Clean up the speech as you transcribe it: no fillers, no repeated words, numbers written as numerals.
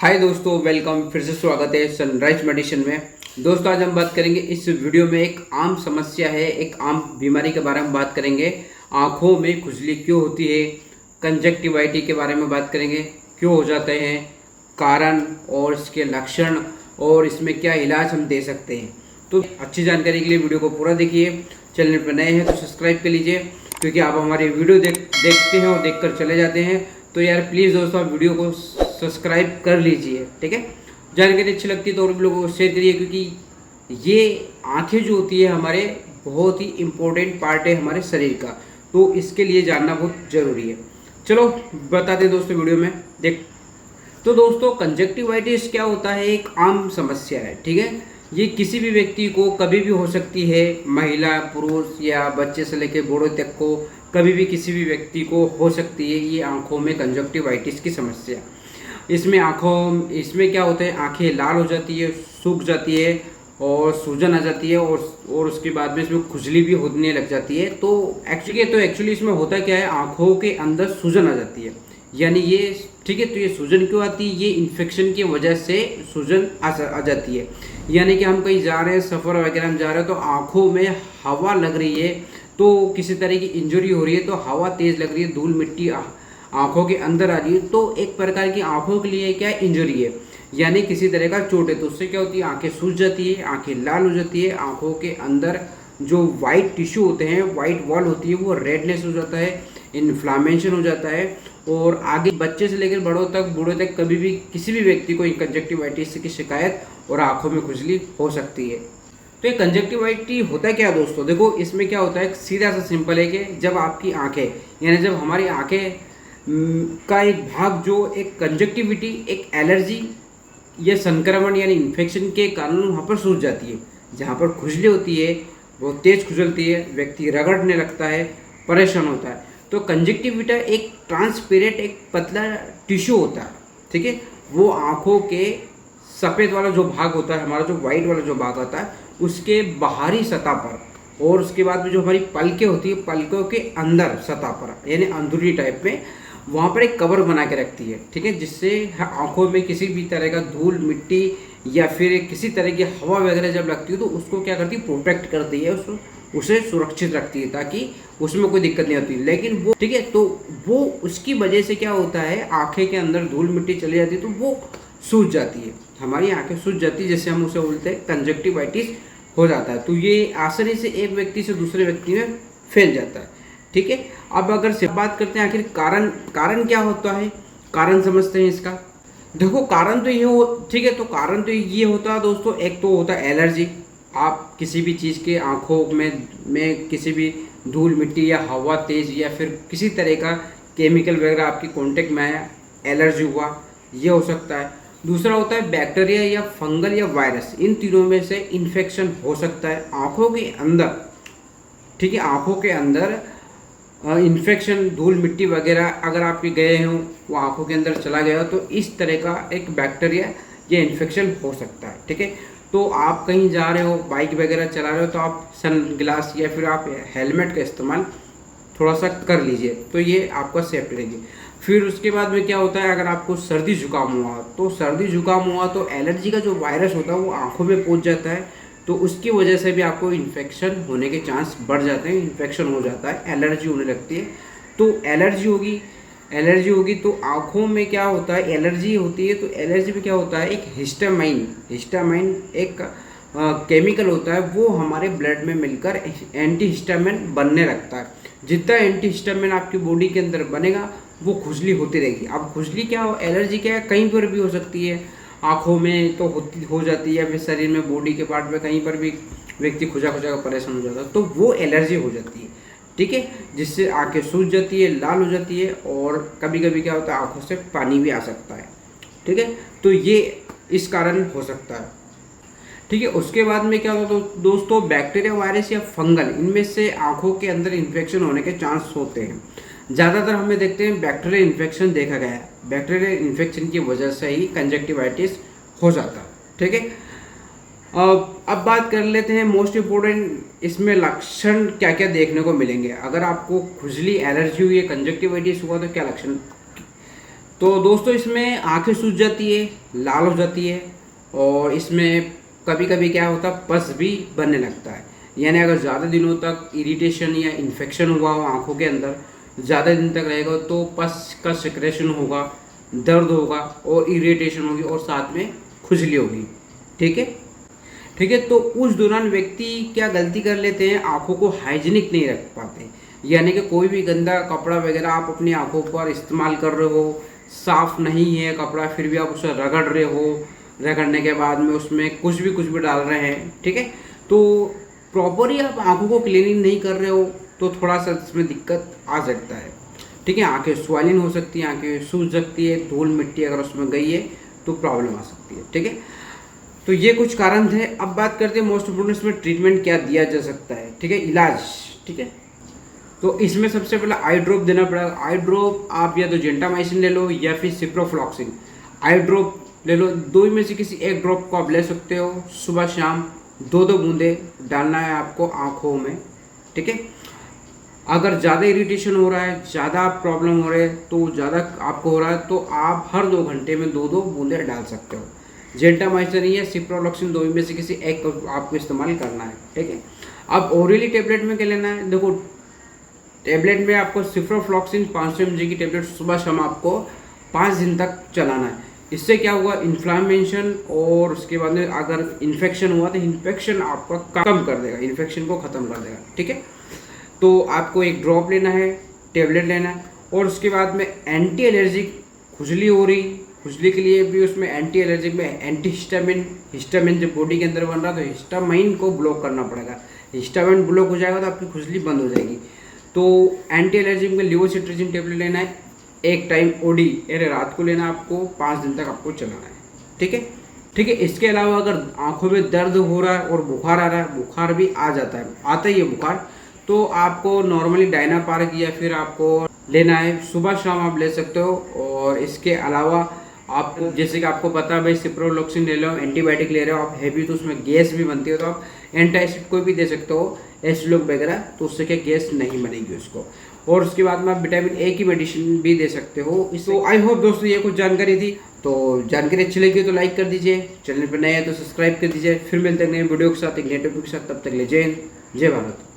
हाय दोस्तों, वेलकम। फिर से स्वागत है सनराइज मेडिसिन में। दोस्तों, आज हम बात करेंगे इस वीडियो में एक आम समस्या है, एक आम बीमारी के बारे में बात करेंगे। आंखों में खुजली क्यों होती है, कंजक्टिवाइटिस के बारे में बात करेंगे, क्यों हो जाते हैं, कारण और इसके लक्षण और इसमें क्या इलाज हम दे सकते हैं। तो अच्छी जानकारी के लिए वीडियो को पूरा देखिए। चैनल पर नए हैं तो सब्सक्राइब कर लीजिए, क्योंकि आप हमारी वीडियो देखते हैं और देखकर चले जाते हैं। तो यार प्लीज़ दोस्तों, आप वीडियो को सब्सक्राइब कर लीजिए, ठीक है। जानकारी अच्छी लगती है तो और भी लोगों को शेयर करिए, क्योंकि ये आंखें जो होती है हमारे बहुत ही इम्पोर्टेंट पार्ट है हमारे शरीर का, तो इसके लिए जानना बहुत ज़रूरी है। चलो बताते हैं दोस्तों वीडियो में देख। तो दोस्तों, कंजक्टिवाइटिस क्या होता है, एक आम समस्या है, ठीक है। ये किसी भी व्यक्ति को कभी भी हो सकती है, महिला, पुरुष या बच्चे से लेकर बूढ़े तक को कभी भी किसी भी व्यक्ति को हो सकती है ये आंखों में कंजक्टिवाइटिस की समस्या। इसमें क्या होता है, आंखें लाल हो जाती है, सूख जाती है और सूजन आ जाती है और उसके बाद में इसमें खुजली भी होने लग जाती है। तो एक्चुअली इसमें होता क्या है, आंखों के अंदर सूजन आ जाती है, यानी ये, ठीक है। तो ये सूजन क्यों आती है, ये इन्फेक्शन की वजह से सूजन आ जाती है। यानी कि हम कहीं जा रहे हैं, सफ़र वगैरह हम जा रहे हैं, तो आंखों में हवा लग रही है, तो किसी तरह की इंजरी हो रही है, तो हवा तेज़ लग रही है, धूल मिट्टी आंखों के अंदर आ रही है, तो एक प्रकार की आंखों के लिए क्या इंजरी है, यानी किसी तरह का चोट है। तो उससे क्या होती है, आंखें सूज जाती है, आंखें लाल हो जाती है, आंखों के अंदर जो वाइट टिश्यू होते हैं, वाइट वॉल होती है, वो रेडनेस हो जाता है, इन्फ्लामेशन हो जाता है। और आगे बच्चे से लेकर बूढ़े तक कभी भी किसी भी व्यक्ति को कंजक्टिवाइटिस की शिकायत और आंखों में खुजली हो सकती है। तो ये कंजक्टिवाइटिस होता है क्या दोस्तों, देखो इसमें क्या होता है, सीधा सा सिंपल है कि जब आपकी आंखें, यानी जब हमारी आंखें का एक भाग जो एक कंजक्टिविटी, एक एलर्जी या संक्रमण यानी इन्फेक्शन के कारण वहाँ पर सूज जाती है, जहाँ पर खुजली होती है वो तेज़ खुजलती है, व्यक्ति रगड़ने लगता है, परेशान होता है। तो कंजक्टिविटा एक ट्रांसपेरेंट, एक पतला टिश्यू होता है, ठीक है। वो आँखों के सफ़ेद वाला जो भाग होता है, हमारा जो वाइट वाला जो भाग होता है, उसके बाहरी सतह पर, और उसके बाद में जो हमारी पलकें होती है, पलकों के अंदर सतह पर, यानी अंदरूनी टाइप में, वहाँ पर एक कवर बना के रखती है, ठीक है, जिससे आंखों में किसी भी तरह का धूल मिट्टी या फिर किसी तरह की हवा वगैरह जब लगती है तो उसको क्या करती है, प्रोटेक्ट करती है, उसे सुरक्षित रखती है, ताकि उसमें कोई दिक्कत नहीं होती। लेकिन वो, ठीक है, तो वो उसकी वजह से क्या होता है, आंखें के अंदर धूल मिट्टी चली जाती है, तो वो सूज जाती है, हमारी आंखें सूज जाती है, जैसे हम उसे बोलते हैं कंजक्टिवाइटिस हो जाता है। तो ये आसानी से एक व्यक्ति से दूसरे व्यक्ति में फैल जाता है, ठीक है। अब अगर से बात करते हैं आखिर कारण क्या होता है, कारण समझते हैं इसका। देखो कारण तो ये हो, ठीक है, तो कारण तो ये होता है दोस्तों, एक तो होता है एलर्जी। आप किसी भी चीज़ के आंखों में किसी भी धूल मिट्टी या हवा तेज या फिर किसी तरह का केमिकल वगैरह आपकी कांटेक्ट में आया, एलर्जी हुआ, ये हो सकता है। दूसरा होता है बैक्टीरिया या फंगल या वायरस, इन तीनों में से इन्फेक्शन हो सकता है आँखों के अंदर, ठीक है। आँखों के अंदर इन्फेक्शन, धूल मिट्टी वगैरह अगर आप गए हों, वो आँखों के अंदर चला गया हो, तो इस तरह का एक बैक्टीरिया या इन्फेक्शन हो सकता है, ठीक है। तो आप कहीं जा रहे हो, बाइक वगैरह चला रहे हो, तो आप सन ग्लास या फिर आप हेलमेट का इस्तेमाल थोड़ा सा कर लीजिए, तो ये आपका सेफ्टी रहेगी। फिर उसके बाद में क्या होता है, अगर आपको सर्दी जुकाम हुआ, तो एलर्जी का जो वायरस होता है वो आँखों में पहुँच जाता है, तो उसकी वजह से भी आपको इन्फेक्शन होने के चांस बढ़ जाते हैं, इन्फेक्शन हो जाता है, एलर्जी होने लगती है। तो एलर्जी होगी तो आँखों में क्या होता है, एलर्जी होती है, तो एलर्जी में क्या होता है, एक हिस्टामाइन एक केमिकल होता है, वो हमारे ब्लड में मिलकर एंटी हिस्टामिन बनने लगता है। जितना एंटी हिस्टामिन आपकी बॉडी के अंदर बनेगा, वो खुजली होती रहेगी। अब खुजली क्या हो, एलर्जी क्या है, कहीं पर भी हो सकती है, आँखों में तो हो जाती है, फिर शरीर में, बॉडी के पार्ट में कहीं पर भी व्यक्ति खुजा का परेशान हो जाता है, तो वो एलर्जी हो जाती है, ठीक है, जिससे आंखें सूज जाती है, लाल हो जाती है, और कभी कभी क्या होता है, आंखों से पानी भी आ सकता है, ठीक है। तो ये इस कारण हो सकता है, ठीक है। उसके बाद में क्या होता है दोस्तों, बैक्टीरिया, वायरस या फंगल, इनमें से आंखों के अंदर इन्फेक्शन होने के चांस होते हैं। ज़्यादातर हमें देखते हैं बैक्टीरियल इन्फेक्शन देखा गया है, बैक्टीरियल इन्फेक्शन की वजह से ही कंजक्टिवाइटिस हो जाता है, ठीक है। अब बात कर लेते हैं मोस्ट इम्पोर्टेंट, इसमें लक्षण क्या क्या देखने को मिलेंगे। अगर आपको खुजली, एलर्जी हुई है, कंजक्टिवाइटिस हुआ, तो क्या लक्षण। तो दोस्तों इसमें आंखें सूज जाती है, लाल हो जाती है, और इसमें कभी कभी क्या होता है पस भी बनने लगता है। यानी अगर ज़्यादा दिनों तक इरिटेशन या इन्फेक्शन हुआ हो आंखों के अंदर, ज़्यादा दिन तक रहेगा तो पस का सिक्रेशन होगा, दर्द होगा और इरिटेशन होगी और साथ में खुजली होगी। ठीक है, ठीक है। तो उस दौरान व्यक्ति क्या गलती कर लेते हैं, आंखों को हाइजीनिक नहीं रख पाते। यानी कि कोई भी गंदा कपड़ा वगैरह आप अपनी आंखों पर इस्तेमाल कर रहे हो, साफ नहीं है कपड़ा, फिर भी आप उसे रगड़ रहे हो, रगड़ने के बाद में उसमें कुछ भी डाल रहे हैं। ठीक है, तो प्रॉपरली आप आंखों को क्लीनिंग नहीं कर रहे हो तो थोड़ा सा इसमें दिक्कत आ सकता है। ठीक है, आंखें स्वेलिंग हो सकती है, आंखें सूज सकती है, धूल मिट्टी अगर उसमें गई है तो प्रॉब्लम आ सकती है। ठीक है, तो ये कुछ कारण थे। अब बात करते हैं मोस्ट इम्पोर्टेंट इसमें ट्रीटमेंट क्या दिया जा सकता है। ठीक है, इलाज। ठीक है, तो इसमें सबसे पहले आई ड्रॉप देना पड़ेगा। आई ड्रॉप आप या तो जेंटामाइसिन ले लो या फिर सिप्रोफ्लॉक्सिन। आई ड्रॉप ले लो, दो में से किसी एक ड्रॉप को आप ले सकते हो। सुबह शाम 2-2 बूंदे डालना है आपको आँखों में। ठीक है, अगर ज़्यादा इरिटेशन हो रहा है, ज़्यादा प्रॉब्लम हो रहा है, तो ज़्यादा आपको हो रहा है तो आप हर 2 घंटे में 2-2 बूंदे डाल सकते हो। जेंटामाइसिन या सिप्रोफ्लॉक्सिन, दो में से किसी एक को आपको इस्तेमाल करना है। ठीक है, अब ओरली टेबलेट में क्या लेना है, देखो टेबलेट में आपको सिप्रोफ्लॉक्सिन 500 mg की टेबलेट सुबह शाम आपको 5 दिन तक चलाना है। इससे क्या हुआ, इन्फ्लामेशन और उसके बाद में अगर इन्फेक्शन हुआ तो इन्फेक्शन आपका कम कर देगा, इन्फेक्शन को ख़त्म कर देगा। ठीक है, तो आपको एक ड्रॉप लेना है, टेबलेट लेना है, और उसके बाद में एंटी एलर्जिक खुजली हो रही, खुजली के लिए भी उसमें एंटी एलर्जिक में एंटी हिस्टामिन, हिस्टामिन जब बॉडी के अंदर बन रहा है तो हिस्टामाइन को ब्लॉक करना पड़ेगा। हिस्टामिन ब्लॉक हो जाएगा तो आपकी खुजली बंद हो जाएगी। तो एंटी एलर्जिक में लिवोसिट्राजिन टेबलेट लेना है, एक टाइम ओडी यानी रात को लेना, आपको 5 दिन तक आपको चलाना है। ठीक है, ठीक है। इसके अलावा अगर आंखों में दर्द हो रहा है और बुखार आ रहा है, बुखार भी आ जाता है, आता ही है बुखार, तो आपको नॉर्मली डायना पार्क या फिर आपको लेना है, सुबह शाम आप ले सकते हो। और इसके अलावा आपको जैसे कि आपको पता है भाई सिप्रोफ्लॉक्सिन ले लो, एंटीबायोटिक ले रहे हो आप हैवी, तो उसमें गैस भी बनती है, तो आप एंटासिड कोई भी दे सकते हो, एसिलोक वगैरह, तो उससे क्या गैस नहीं बनेगी उसको। और उसके बाद में आप विटामिन ए की मेडिसिन भी दे सकते हो। तो आई होप दोस्तों ये कुछ जानकारी थी, तो जानकारी अच्छी लगी तो लाइक कर दीजिए, चैनल पर नए हैं तो सब्सक्राइब कर दीजिए। फिर मिलते हैं नए वीडियो के साथ, एक नए टॉपिक के साथ, तब तक ले जय हिंद, जय भारत।